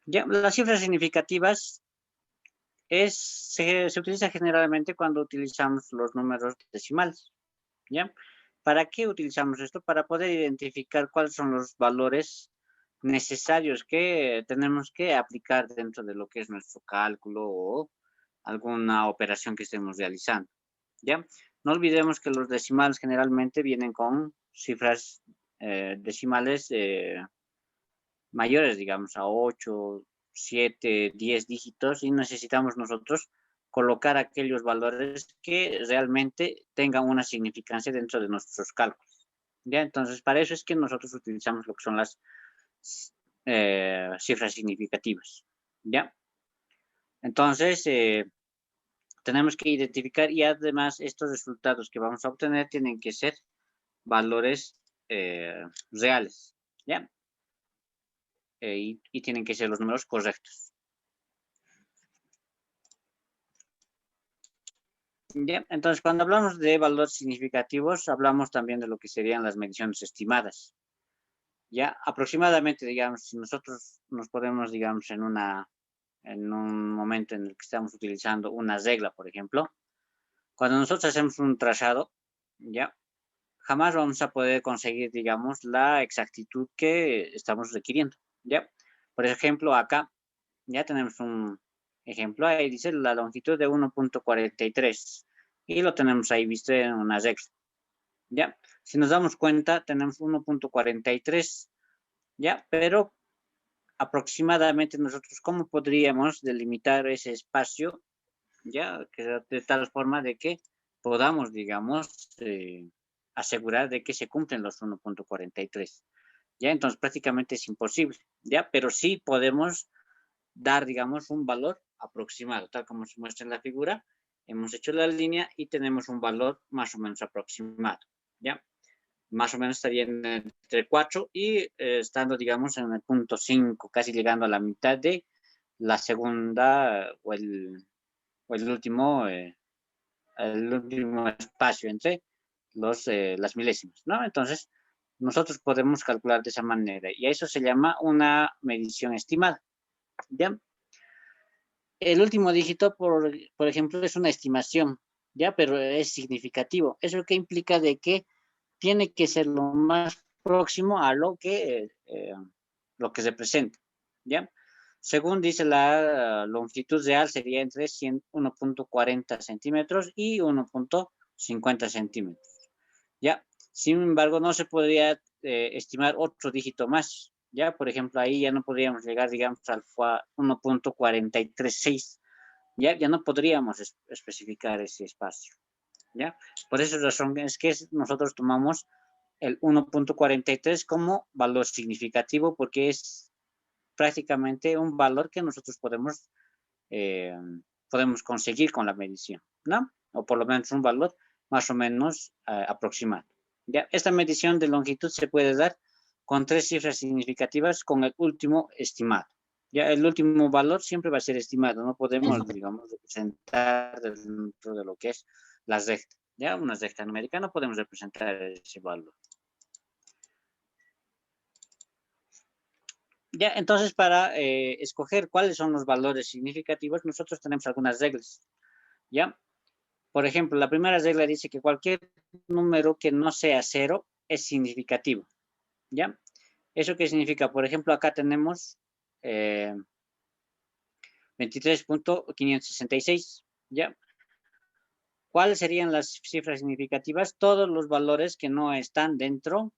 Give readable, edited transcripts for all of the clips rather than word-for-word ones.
Ya, las cifras significativas se utiliza generalmente cuando utilizamos los números decimales, ¿ya? ¿Para qué utilizamos esto? Para poder identificar cuáles son los valores necesarios que tenemos que aplicar dentro de lo que es nuestro cálculo o alguna operación que estemos realizando, ¿ya? No olvidemos que los decimales generalmente vienen con cifras decimales mayores, digamos, a 8, 7, 10 dígitos y necesitamos nosotros colocar aquellos valores que realmente tengan una significancia dentro de nuestros cálculos. ¿Ya? Entonces, para eso es que nosotros utilizamos lo que son las cifras significativas. ¿Ya? Entonces, tenemos que identificar y además estos resultados que vamos a obtener tienen que ser valores reales. ¿Ya? Y tienen que ser los números correctos. Ya, entonces, cuando hablamos de valores significativos, hablamos también de lo que serían las mediciones estimadas. Ya, aproximadamente, digamos, si nosotros nos podemos, digamos, en un momento en el que estamos utilizando una regla, por ejemplo, cuando nosotros hacemos un trazado, ya, jamás vamos a poder conseguir, digamos, la exactitud que estamos requiriendo, ya. Por ejemplo, acá ya tenemos un ejemplo, ahí dice la longitud de 1.43 y lo tenemos ahí visto en una regla, ¿ya? Si nos damos cuenta, tenemos 1.43, ¿ya? Pero aproximadamente nosotros, ¿cómo podríamos delimitar ese espacio, ¿ya? Que de tal forma de que podamos, digamos, asegurar de que se cumplen los 1.43, ¿ya? Entonces prácticamente es imposible, ¿ya? Pero sí podemos dar, digamos, un valor aproximado, tal como se muestra en la figura. Hemos hecho la línea y tenemos un valor más o menos aproximado, ¿ya? Más o menos estaría entre 4 y estando, digamos, en el punto 5, casi llegando a la mitad de la segunda el último espacio entre las milésimas, ¿no? Entonces, nosotros podemos calcular de esa manera y a eso se llama una medición estimada, ¿ya? El último dígito, por ejemplo, es una estimación, ¿ya? Pero es significativo. ¿Eso qué implica? De que tiene que ser lo más próximo a lo que se presenta, ¿ya? Según dice la longitud real sería entre 1.40 centímetros y 1.50 centímetros, ¿ya? Sin embargo, no se podría estimar otro dígito más, ¿ya? Por ejemplo, ahí ya no podríamos llegar, digamos, al 1.436, ya no podríamos especificar ese espacio, ¿ya? Por esa razón es que nosotros tomamos el 1.43 como valor significativo porque es prácticamente un valor que nosotros eh, podemos conseguir con la medición, ¿no? O por lo menos un valor más o menos aproximado. ¿Ya? Esta medición de longitud se puede dar con 3 cifras significativas con el último estimado. Ya el último valor siempre va a ser estimado, no podemos, digamos, representar dentro de lo que es la recta. Ya una recta numérica no podemos representar ese valor. Ya, entonces para escoger cuáles son los valores significativos, nosotros tenemos algunas reglas, ¿ya? Por ejemplo, la primera regla dice que cualquier número que no sea cero es significativo, ¿ya? ¿Eso qué significa? Por ejemplo, acá tenemos 23.566, ¿ya? ¿Cuáles serían las cifras significativas? Todos los valores que no están dentro,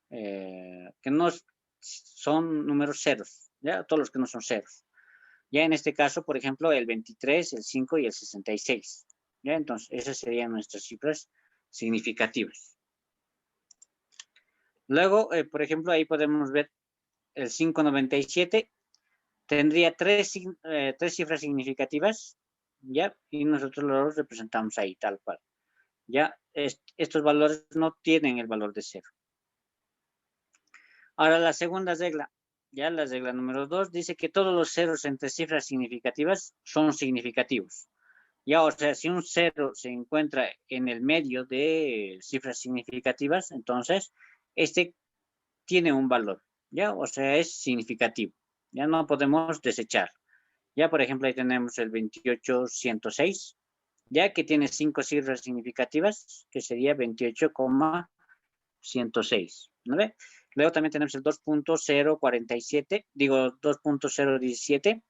que no son números ceros, ¿ya? Todos los que no son ceros. Ya en este caso, por ejemplo, el 23, el 5 y el 66. ¿Ya? Entonces, esas serían nuestras cifras significativas. Luego, por ejemplo, ahí podemos ver el 597. Tendría tres cifras significativas, ¿ya? Y nosotros los representamos ahí, tal cual. ¿Ya? Estos valores no tienen el valor de cero. Ahora, la segunda regla, ya la regla número 2, dice que todos los ceros entre cifras significativas son significativos. Ya, o sea, si un cero se encuentra en el medio de cifras significativas, entonces este tiene un valor, ya, o sea, es significativo. Ya no podemos desechar. Ya, por ejemplo, ahí tenemos el 28106, ya que tiene 5 cifras significativas, que sería 28,106, ¿no ve? Luego también tenemos el 2.047, digo 2.017,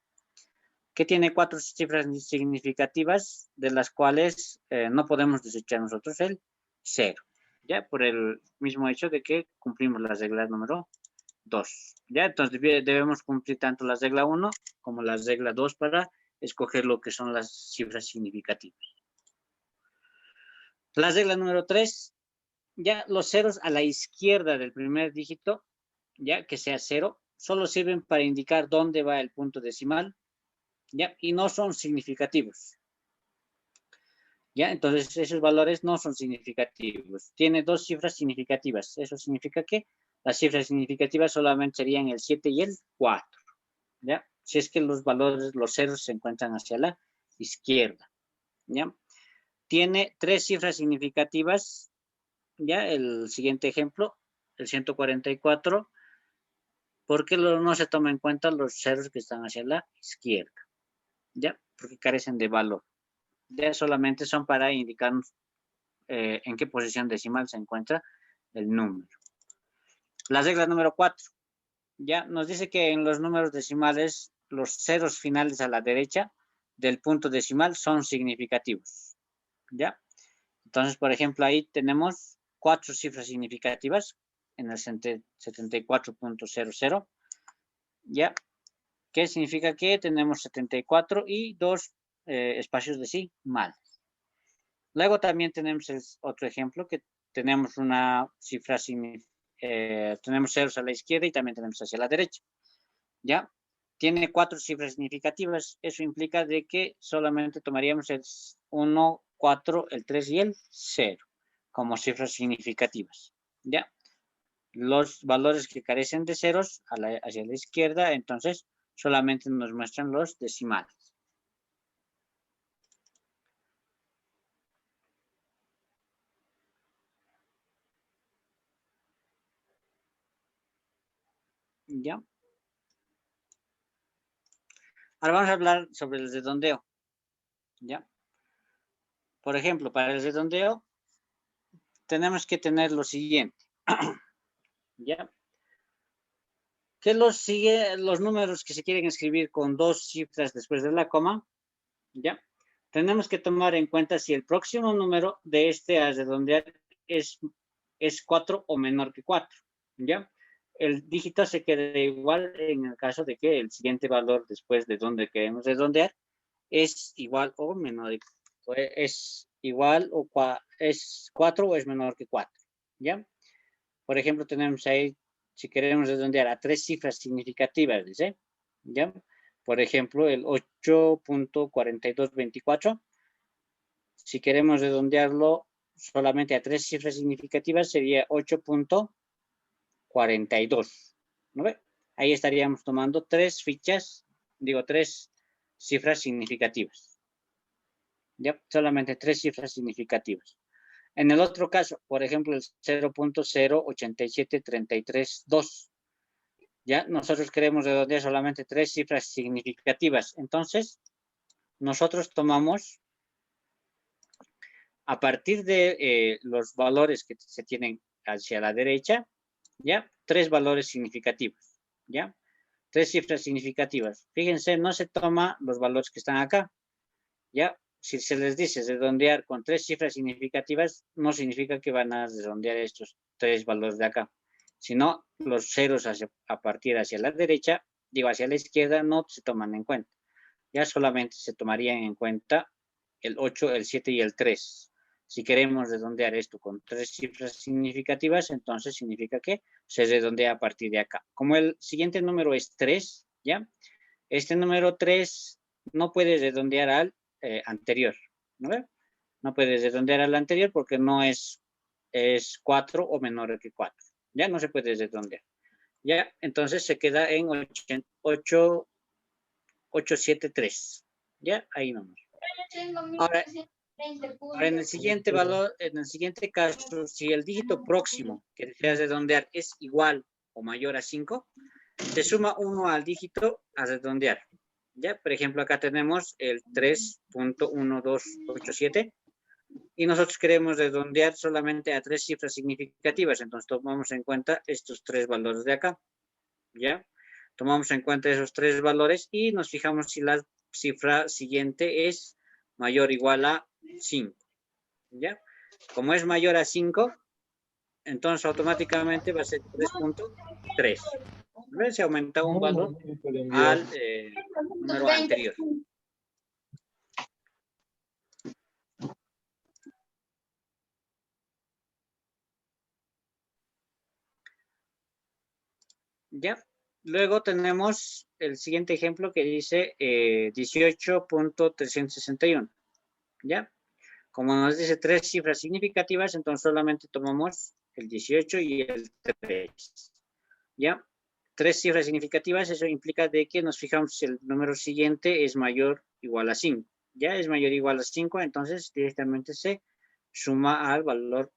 que tiene 4 cifras significativas, de las cuales no podemos desechar nosotros el 0, ya por el mismo hecho de que cumplimos la regla número 2. Ya, entonces debemos cumplir tanto la regla 1 como la regla 2 para escoger lo que son las cifras significativas. La regla número 3, ya los ceros a la izquierda del primer dígito, ya que sea 0, solo sirven para indicar dónde va el punto decimal, ya, y no son significativos. Ya, entonces esos valores no son significativos. Tiene 2 cifras significativas. Eso significa que las cifras significativas solamente serían el 7 y el 4. ¿Ya? Si es que los valores, los ceros se encuentran hacia la izquierda. ¿Ya? Tiene 3 cifras significativas. ¿Ya? El siguiente ejemplo, el 144, porque no se toma en cuenta los ceros que están hacia la izquierda. ¿Ya? Porque carecen de valor. Ya solamente son para indicarnos en qué posición decimal se encuentra el número. La regla número 4. Ya nos dice que en los números decimales los ceros finales a la derecha del punto decimal son significativos. ¿Ya? Entonces, por ejemplo, ahí tenemos 4 cifras significativas en el 74.00. ¿Ya? ¿Qué significa? Que tenemos 74 y 2 espacios decimales. Luego también tenemos otro ejemplo que tenemos una cifra tenemos ceros a la izquierda y también tenemos hacia la derecha. ¿Ya? Tiene 4 cifras significativas. Eso implica de que solamente tomaríamos el 1, 4, el 3 y el 0 como cifras significativas. ¿Ya? Los valores que carecen de ceros hacia la izquierda, entonces solamente nos muestran los decimales. ¿Ya? Ahora vamos a hablar sobre el redondeo. ¿Ya? Por ejemplo, para el redondeo tenemos que tener lo siguiente. ¿Ya? Que los números que se quieren escribir con 2 cifras después de la coma, ¿ya? Tenemos que tomar en cuenta si el próximo número de este a redondear es 4 o menor que 4, ¿ya? El dígito se queda igual en el caso de que el siguiente valor después de donde queremos redondear es igual o menor, es igual o es 4 o es menor que 4, ¿ya? Por ejemplo, tenemos ahí, si queremos redondear a 3 cifras significativas, ¿sí? ¿Ya? Por ejemplo, el 8.4224. Si queremos redondearlo solamente a 3 cifras significativas, sería 8.42. ¿No ve? Ahí estaríamos tomando 3 cifras significativas. ¿Ya? Solamente 3 cifras significativas. En el otro caso, por ejemplo, el 0.087332, ya nosotros queremos redondear solamente 3 cifras significativas. Entonces, nosotros tomamos, a partir de los valores que se tienen hacia la derecha, ya, 3 valores significativos, ya, 3 cifras significativas. Fíjense, no se toma los valores que están acá, ya. Si se les dice redondear con 3 cifras significativas, no significa que van a redondear estos 3 valores de acá, sino los ceros a partir hacia la derecha, digo hacia la izquierda, no se toman en cuenta. Ya solamente se tomarían en cuenta el 8, el 7 y el 3. Si queremos redondear esto con 3 cifras significativas, entonces significa que se redondea a partir de acá. Como el siguiente número es 3, ¿ya? Este número 3 no puede redondear al anterior, ¿no ve? No puede redondear al anterior porque no es 4 o menor que 4. Ya no se puede redondear. Ya, entonces se queda en 873. Ya, ahí nomás. Ahora, en el siguiente valor, en el siguiente caso, si el dígito próximo que deseas redondear es igual o mayor a 5, se suma 1 al dígito a redondear. Ya, por ejemplo, acá tenemos el 3.1287 y nosotros queremos redondear solamente a 3 cifras significativas. Entonces tomamos en cuenta estos 3 valores de acá. ¿Ya? Tomamos en cuenta esos 3 valores y nos fijamos si la cifra siguiente es mayor o igual a 5. ¿Ya? Como es mayor a 5, entonces automáticamente va a ser 3.3. Se aumenta un valor al número anterior. ¿Ya? Luego tenemos el siguiente ejemplo que dice 18.361. ¿Ya? Como nos dice 3 cifras significativas, entonces solamente tomamos el 18 y el 3. ¿Ya? 3 cifras significativas, eso implica de que nos fijamos si el número siguiente es mayor o igual a 5. Ya es mayor o igual a 5, entonces directamente se suma al valor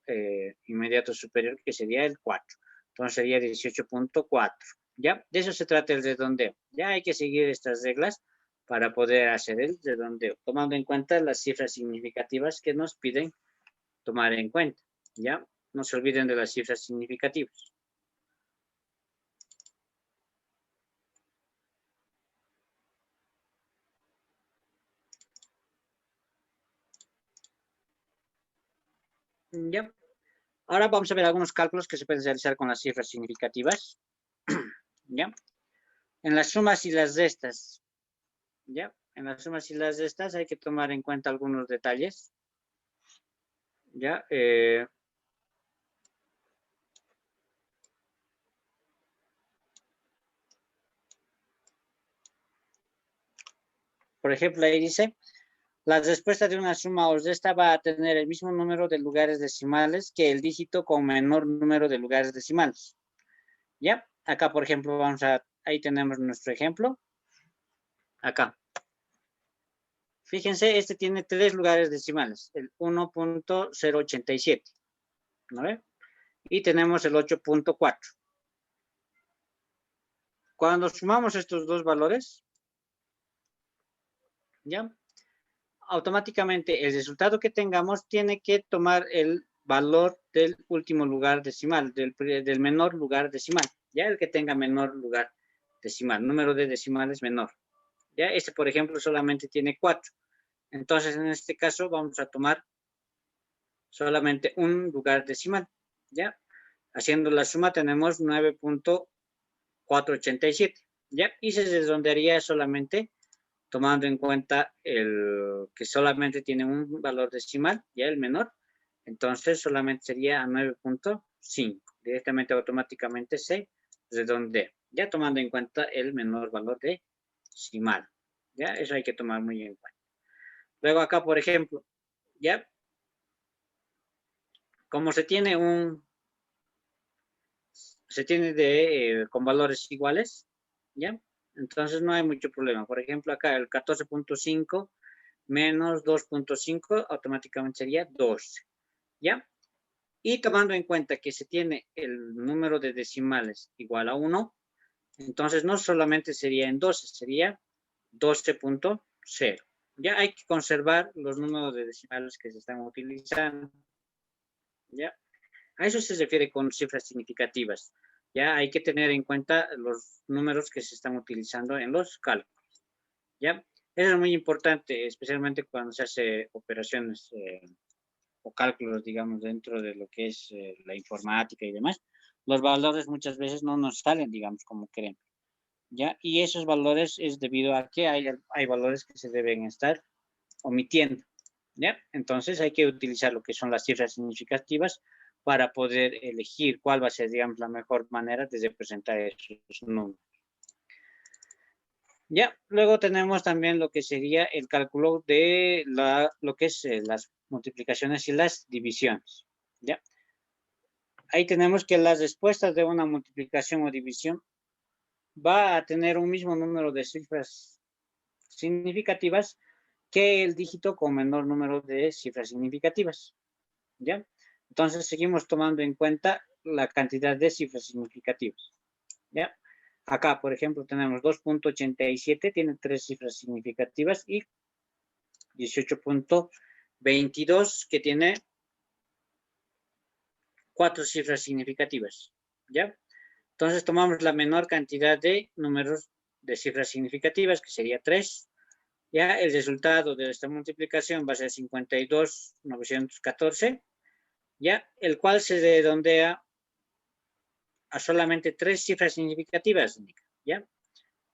inmediato superior, que sería el 4. Entonces sería 18.4. ¿Ya? De eso se trata el redondeo. Ya hay que seguir estas reglas para poder hacer el redondeo, tomando en cuenta las cifras significativas que nos piden tomar en cuenta. ¿Ya? No se olviden de las cifras significativas. ¿Ya? Ahora vamos a ver algunos cálculos que se pueden realizar con las cifras significativas. ¿Ya? En las sumas y las restas. ¿Ya? En las sumas y las restas hay que tomar en cuenta algunos detalles. ¿Ya? Por ejemplo, ahí dice, la respuesta de una suma o resta va a tener el mismo número de lugares decimales que el dígito con menor número de lugares decimales. ¿Ya? Acá, por ejemplo, ahí tenemos nuestro ejemplo. Acá. Fíjense, este tiene 3 lugares decimales, el 1.087. ¿No ve? Y tenemos el 8.4. Cuando sumamos estos dos valores, ¿ya? Automáticamente el resultado que tengamos tiene que tomar el valor del último lugar decimal, del menor lugar decimal, ya el que tenga menor lugar decimal, número de decimales menor. Ya este, por ejemplo, solamente tiene 4. Entonces, en este caso, vamos a tomar solamente un lugar decimal, ¿ya? Haciendo la suma tenemos 9.487, ¿ya? Y se redondearía solamente tomando en cuenta el que solamente tiene un valor decimal, ya el menor, entonces solamente sería a 9.5. Directamente automáticamente se redondea, ya tomando en cuenta el menor valor decimal. Ya, eso hay que tomar muy en cuenta. Luego acá, por ejemplo, ya, como se tiene con valores iguales, ya, entonces no hay mucho problema. Por ejemplo, acá el 14.5 menos 2.5 automáticamente sería 12, ¿ya? Y tomando en cuenta que se tiene el número de decimales igual a 1, entonces no solamente sería en 12, sería 12.0. Ya hay que conservar los números de decimales que se están utilizando, ¿ya? A eso se refiere con cifras significativas. Ya hay que tener en cuenta los números que se están utilizando en los cálculos, ¿ya? Eso es muy importante, especialmente cuando se hace operaciones o cálculos, digamos, dentro de lo que es la informática y demás. Los valores muchas veces no nos salen, digamos, como queremos, ¿ya? Y esos valores es debido a que hay valores que se deben estar omitiendo, ¿ya? Entonces hay que utilizar lo que son las cifras significativas para poder elegir cuál va a ser, digamos, la mejor manera de representar esos números. Ya, luego tenemos también lo que sería el cálculo de lo que es las multiplicaciones y las divisiones. ¿Ya? Ahí tenemos que las respuestas de una multiplicación o división va a tener un mismo número de cifras significativas que el dígito con menor número de cifras significativas. ¿Ya? Entonces seguimos tomando en cuenta la cantidad de cifras significativas. ¿Ya? Acá, por ejemplo, tenemos 2.87, tiene 3 cifras significativas, y 18.22, que tiene 4 cifras significativas, ¿ya? Entonces tomamos la menor cantidad de números de cifras significativas, que sería 3. Ya el resultado de esta multiplicación va a ser 52.914, ya, el cual se redondea a solamente 3 cifras significativas, ¿ya?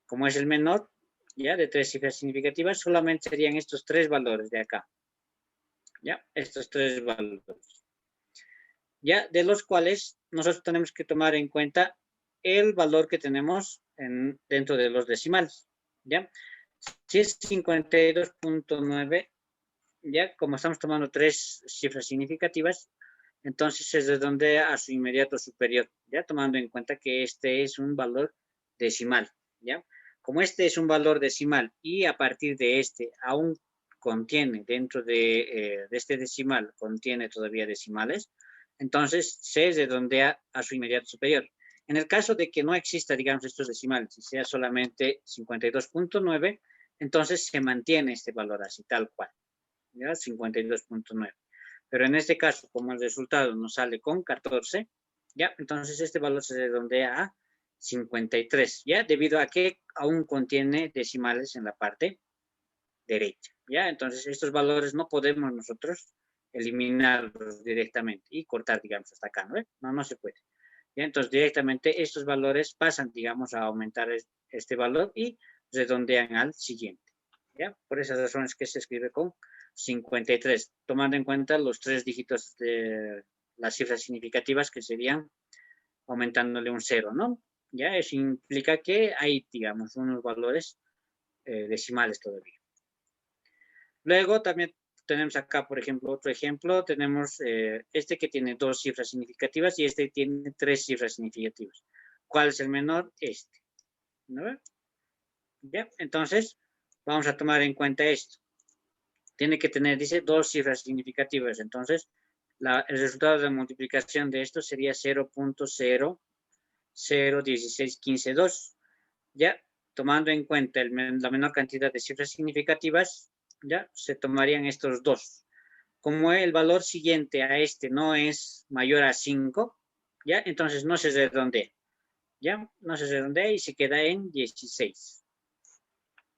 Como es el menor, ya, de 3 cifras significativas, solamente serían estos 3 valores de acá, ya, estos 3 valores, ya, de los cuales nosotros tenemos que tomar en cuenta el valor que tenemos dentro de los decimales, ya. Si es 52.9, ya, como estamos tomando 3 cifras significativas, entonces se redondea a su inmediato superior, ya, tomando en cuenta que este es un valor decimal, ya. Como este es un valor decimal y a partir de este aún contiene, dentro de este decimal, contiene todavía decimales, entonces se redondea a su inmediato superior. En el caso de que no exista, digamos, estos decimales y sea solamente 52.9, entonces se mantiene este valor así, tal cual, ¿ya? 52.9. Pero en este caso, como el resultado nos sale con 14, ¿ya? Entonces este valor se redondea a 53, ¿ya? Debido a que aún contiene decimales en la parte derecha, ¿ya? Entonces estos valores no podemos nosotros eliminarlos directamente y cortar, digamos, hasta acá, ¿no? No se puede. ¿Ya? Entonces directamente estos valores pasan, digamos, a aumentar este valor y redondean al siguiente, ¿ya? Por esas razones que se escribe con 53, tomando en cuenta los 3 dígitos de las cifras significativas, que serían aumentándole un 0, ¿no? Ya eso implica que hay, digamos, unos valores decimales todavía. Luego también tenemos acá, por ejemplo, otro ejemplo. Tenemos este que tiene 2 cifras significativas y este tiene 3 cifras significativas. ¿Cuál es el menor? Este, ¿no? ¿Ya? Entonces, vamos a tomar en cuenta esto. Tiene que tener, dice, 2 cifras significativas. Entonces, el resultado de multiplicación de esto sería 0.00162. ¿Ya? Tomando en cuenta la menor cantidad de cifras significativas, ¿ya? Se tomarían estos 2. Como el valor siguiente a este no es mayor a 5, ¿ya? Entonces no se redondea, ¿ya? No se redondea y se queda en 16.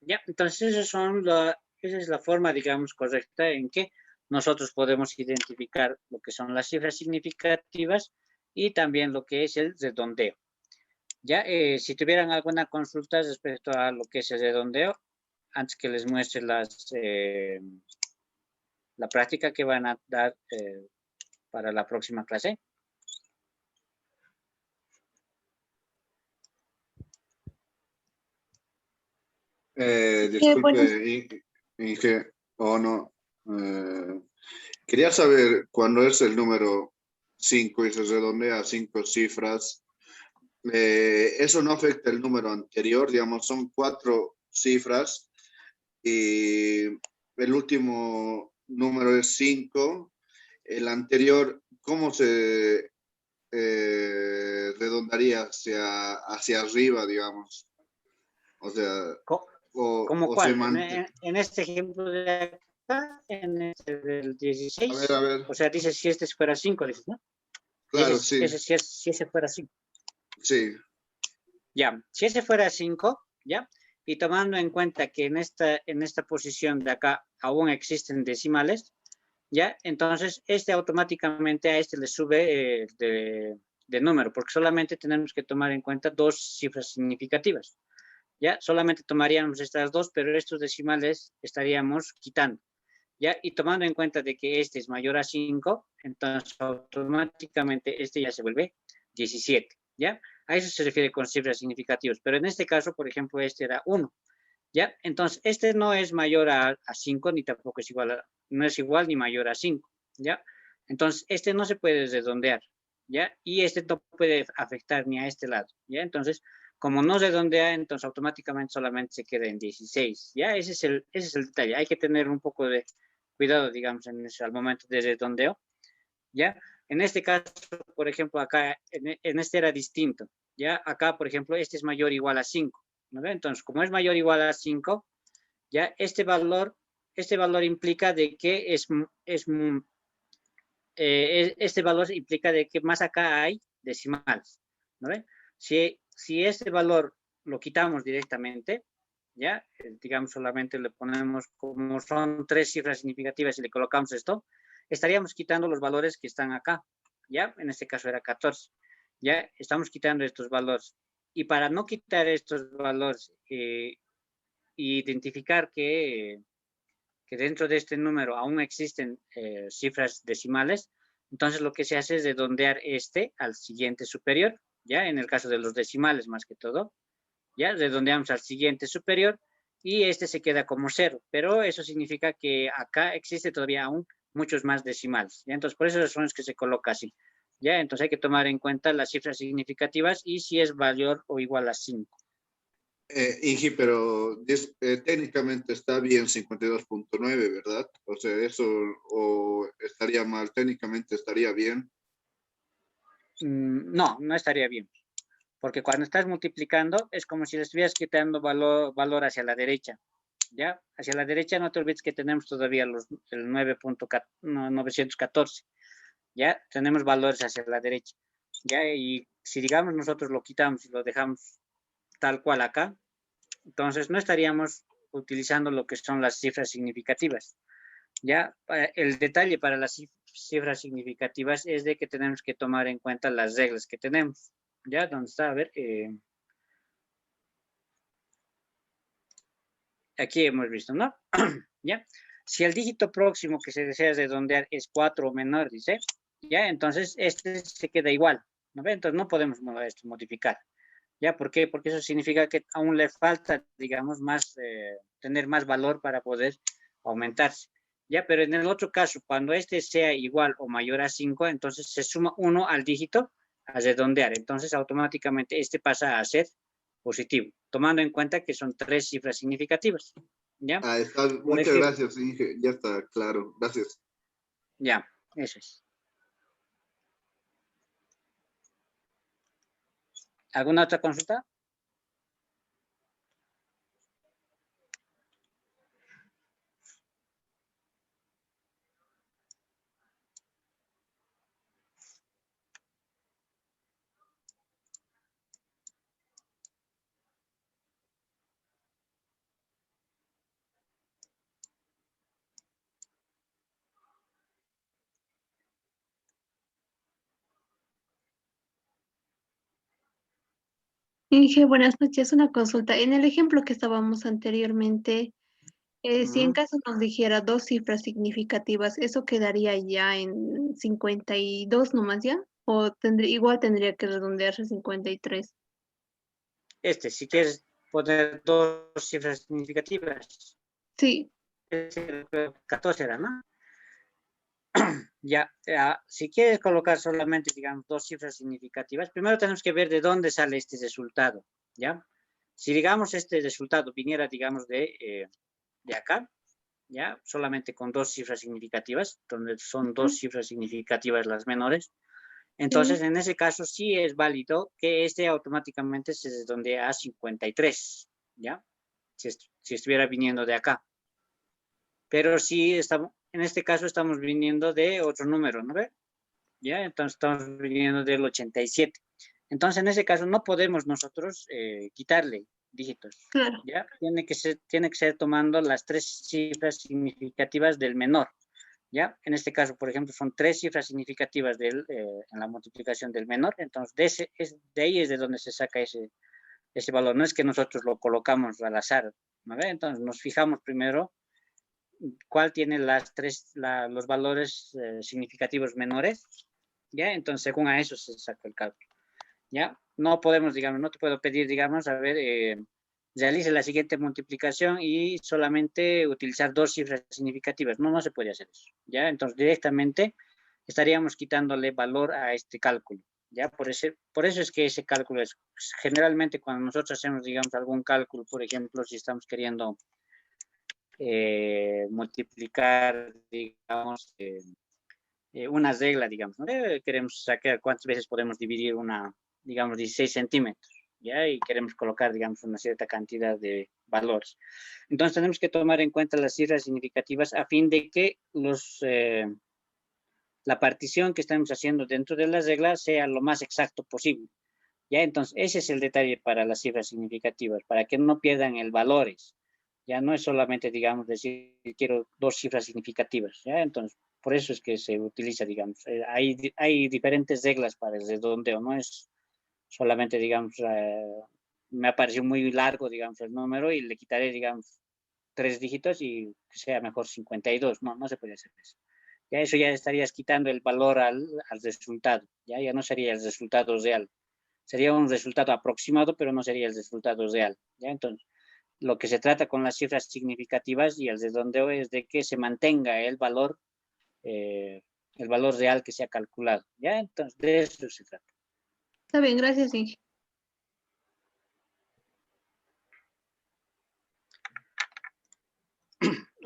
¿Ya? Entonces esa es la forma, digamos, correcta en que nosotros podemos identificar lo que son las cifras significativas y también lo que es el redondeo. Ya, si tuvieran alguna consulta respecto a lo que es el redondeo, antes que les muestre la práctica que van a dar para la próxima clase. Disculpe, Inge, o no. Quería saber, cuando es el número 5 y se redondea a 5 cifras, eso no afecta el número anterior, digamos, son 4 cifras y el último número es 5. El anterior, ¿cómo se redondaría hacia arriba, digamos? O sea, ¿Cómo o se cuál? mantiene. En este ejemplo de acá, en este del 16, A ver. o sea, dices si este fuera 5, dices, ¿no? Claro, Dices, sí, si ese fuera 5. sí. Ya, si ese fuera 5, ¿ya? Y tomando en cuenta que en esta posición de acá aún existen decimales, ¿ya? Entonces, este automáticamente a este le sube de número, porque solamente tenemos que tomar en cuenta 2 cifras significativas, ¿ya? Solamente tomaríamos estas 2, pero estos decimales estaríamos quitando, ¿ya? Y tomando en cuenta de que este es mayor a 5, entonces automáticamente este ya se vuelve 17, ¿ya? A eso se refiere con cifras significativas, pero en este caso, por ejemplo, este era 1, ¿ya? Entonces, este no es mayor a 5, ni tampoco es igual, no es igual ni mayor a 5, ¿ya? Entonces, este no se puede redondear, ¿ya? Y este no puede afectar ni a este lado, ¿ya? Entonces, como no redondea, entonces automáticamente solamente se queda en 16, ¿ya? Ese es el detalle. Hay que tener un poco de cuidado, digamos, al momento de redondeo, ¿ya? En este caso, por ejemplo, acá, en este era distinto, ya acá, por ejemplo, este es mayor o igual a 5, ¿no ve? Entonces, como es mayor o igual a 5, ya este valor implica de que este valor implica de que más acá hay decimales, ¿no ve? Si este valor lo quitamos directamente, ya, digamos solamente le ponemos como son 3 cifras significativas y le colocamos esto, estaríamos quitando los valores que están acá, ya, en este caso era 14, ya, estamos quitando estos valores. Y para no quitar estos valores, identificar que dentro de este número aún existen cifras decimales, entonces lo que se hace es redondear este al siguiente superior, ya en el caso de los decimales más que todo, ya redondeamos al siguiente superior y este se queda como 0, pero eso significa que acá existe todavía aún muchos más decimales, ¿ya? Entonces por eso son los que se coloca así, ya, entonces hay que tomar en cuenta las cifras significativas y si es mayor o igual a 5. Ingi, pero técnicamente está bien 52.9, ¿verdad? O sea, eso o estaría mal, técnicamente estaría bien. No, no estaría bien, porque cuando estás multiplicando es como si le estuvieras quitando valor hacia la derecha, ¿ya? Hacia la derecha no te olvides que tenemos todavía el 9.914, ¿ya? Tenemos valores hacia la derecha, ¿ya? Y si digamos nosotros lo quitamos y lo dejamos tal cual acá, entonces no estaríamos utilizando lo que son las cifras significativas, ¿ya? El detalle para las cifras significativas es de que tenemos que tomar en cuenta las reglas que tenemos, ¿ya? ¿Dónde está? A ver, aquí hemos visto, ¿no? ¿Ya? Si el dígito próximo que se desea redondear es 4 o menor, dice, ¿ya? Entonces este se queda igual, ¿no ve? Entonces no podemos modificar, ¿ya? ¿Por qué? Porque eso significa que aún le falta, digamos, más, tener más valor para poder aumentarse, ¿ya? Pero en el otro caso, cuando este sea igual o mayor a 5, entonces se suma 1 al dígito a redondear, entonces automáticamente este pasa a ser positivo, tomando en cuenta que son 3 cifras significativas, ¿ya? Ah, está, Por muchas ejemplo, gracias, Inge, ya está claro, gracias. ya, eso es. ¿Alguna otra consulta? Inge, buenas noches. Una consulta. En el ejemplo que estábamos anteriormente, si en Ujú. caso nos dijera dos cifras significativas, ¿eso quedaría ya en 52 nomás ya? ¿O igual tendría que redondearse a 53? Si quieres poner 2 cifras significativas, Sí, 14 era, ¿no? Ya, si quieres colocar solamente, digamos, 2 cifras significativas, primero tenemos que ver de dónde sale este resultado, ¿ya? Si, digamos, este resultado viniera, digamos, de acá, ¿ya? Solamente con 2 cifras significativas, donde son 2 ujú, cifras significativas las menores, sí, entonces en ese caso sí es válido que este automáticamente se redondee a 53, ¿ya? Si estuviera viniendo de acá. Pero sí, en este caso estamos viniendo de otro número, ¿no ve? ¿Ya? Entonces estamos viniendo del 87. Entonces, en ese caso no podemos nosotros quitarle dígitos, claro. ¿ya? Tiene que ser tomando las 3 cifras significativas del menor, ¿ya? En este caso, por ejemplo, son 3 cifras significativas en la multiplicación del menor, entonces de ahí es de donde se saca ese valor, no es que nosotros lo colocamos al azar, ¿no ve? Entonces nos fijamos primero cuál tiene los valores significativos menores, ¿ya? Entonces, según a eso se saca el cálculo, ¿ya? No podemos, digamos, no te puedo pedir, digamos, a ver, realice la siguiente multiplicación y solamente utilizar 2 cifras significativas. No, no se puede hacer eso, ¿ya? Entonces, directamente estaríamos quitándole valor a este cálculo, ¿ya? Por eso es que ese cálculo es, generalmente cuando nosotros hacemos, digamos, algún cálculo, por ejemplo, si estamos queriendo multiplicar, digamos, una regla, digamos, ¿no? Queremos sacar cuántas veces podemos dividir digamos, 16 centímetros, ¿ya? Y queremos colocar, digamos, una cierta cantidad de valores. Entonces tenemos que tomar en cuenta las cifras significativas a fin de que la partición que estamos haciendo dentro de las reglas sea lo más exacto posible. ¿Ya? Entonces, ese es el detalle para las cifras significativas, para que no pierdan el valores. Ya no es solamente, digamos, decir, quiero 2 cifras significativas, ¿ya? Entonces, por eso es que se utiliza, digamos, hay diferentes reglas para el redondeo, no es solamente, digamos, me apareció muy largo, digamos, el número y le quitaré, digamos, 3 dígitos y que sea mejor 52. No, no se puede hacer eso. Ya eso ya estarías quitando el valor al resultado, ya no sería el resultado real. Sería un resultado aproximado, pero no sería el resultado real, ¿ya? Entonces, lo que se trata con las cifras significativas y el redondeo es de que se mantenga el valor real que se ha calculado, ¿ya? Entonces, de eso se trata. Está bien, gracias, Inge.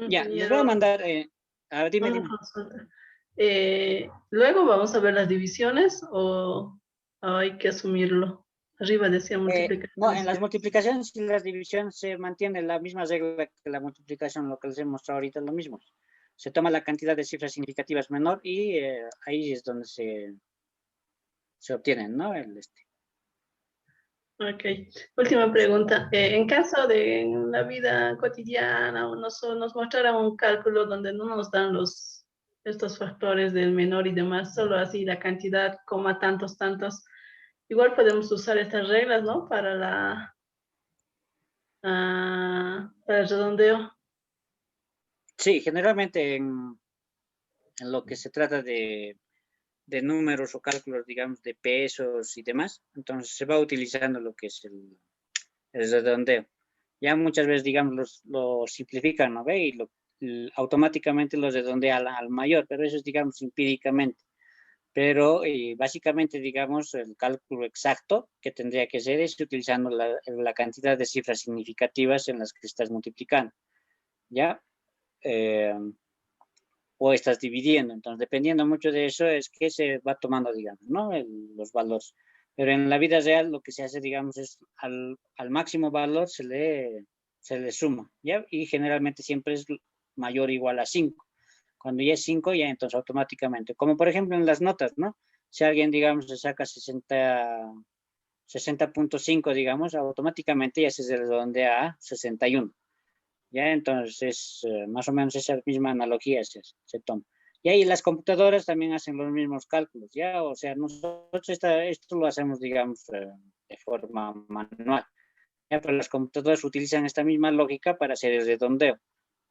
Ya, les voy a Ingeniero, mandar, a ver, dime. una consulta. Luego vamos a ver las divisiones o hay que asumirlo. Arriba decía No, multiplicaciones. en las multiplicaciones y las divisiones se mantiene la misma regla que la multiplicación, lo que les he mostrado ahorita es lo mismo. Se toma la cantidad de cifras significativas menor y ahí es donde se obtienen, ¿no? Ok. Última pregunta. En caso de en la vida cotidiana nos mostrara un cálculo donde no nos dan estos factores del menor y demás, solo así la cantidad, coma tantos, igual podemos usar estas reglas, ¿no? Para el redondeo. Sí, generalmente en lo que se trata de números o cálculos, digamos, de pesos y demás, entonces se va utilizando lo que es el redondeo. Ya muchas veces, digamos, lo simplifican, ¿no ve? Y automáticamente los redondea al mayor, pero eso es, digamos, empíricamente. Pero básicamente, digamos, el cálculo exacto que tendría que ser es utilizando la cantidad de cifras significativas en las que estás multiplicando, ¿ya? O estás dividiendo. Entonces, dependiendo mucho de eso, es que se va tomando, digamos, ¿no? Los valores. Pero en la vida real lo que se hace, digamos, es al máximo valor se le suma, ¿ya? Y generalmente siempre es mayor o igual a 5. Cuando ya es 5, ya entonces automáticamente, como por ejemplo en las notas, ¿no? Si alguien, digamos, se saca 60.5, digamos, automáticamente ya se redondea a 61. ¿Ya? Entonces, más o menos esa misma analogía se toma. Y ahí las computadoras también hacen los mismos cálculos, ¿ya? O sea, nosotros esto lo hacemos, digamos, de forma manual, ¿ya? Pero las computadoras utilizan esta misma lógica para hacer el redondeo.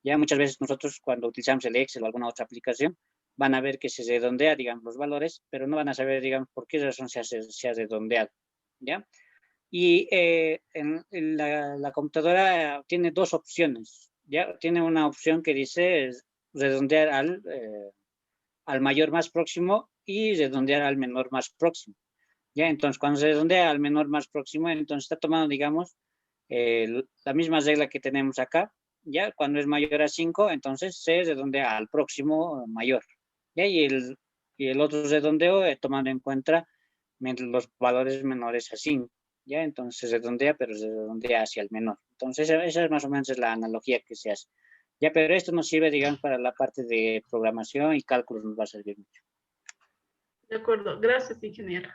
Ya muchas veces nosotros cuando utilizamos el Excel o alguna otra aplicación, van a ver que se redondea, digamos, los valores, pero no van a saber, digamos, por qué razón se ha redondeado, ¿ya? Y en la computadora tiene 2 opciones, ¿ya? Tiene una opción que dice redondear al mayor más próximo y redondear al menor más próximo, ¿ya? Entonces, cuando se redondea al menor más próximo, entonces está tomando, digamos, la misma regla que tenemos acá, ¿ya? Cuando es mayor a 5, entonces se redondea al próximo mayor, ¿ya? Y el otro redondeo tomando en cuenta los valores menores a 5, ¿ya? Entonces se redondea, pero se redondea hacia el menor. Entonces esa es más o menos la analogía que se hace. Ya, pero esto nos sirve, digamos, para la parte de programación y cálculos nos va a servir mucho. De acuerdo. Gracias, ingeniero.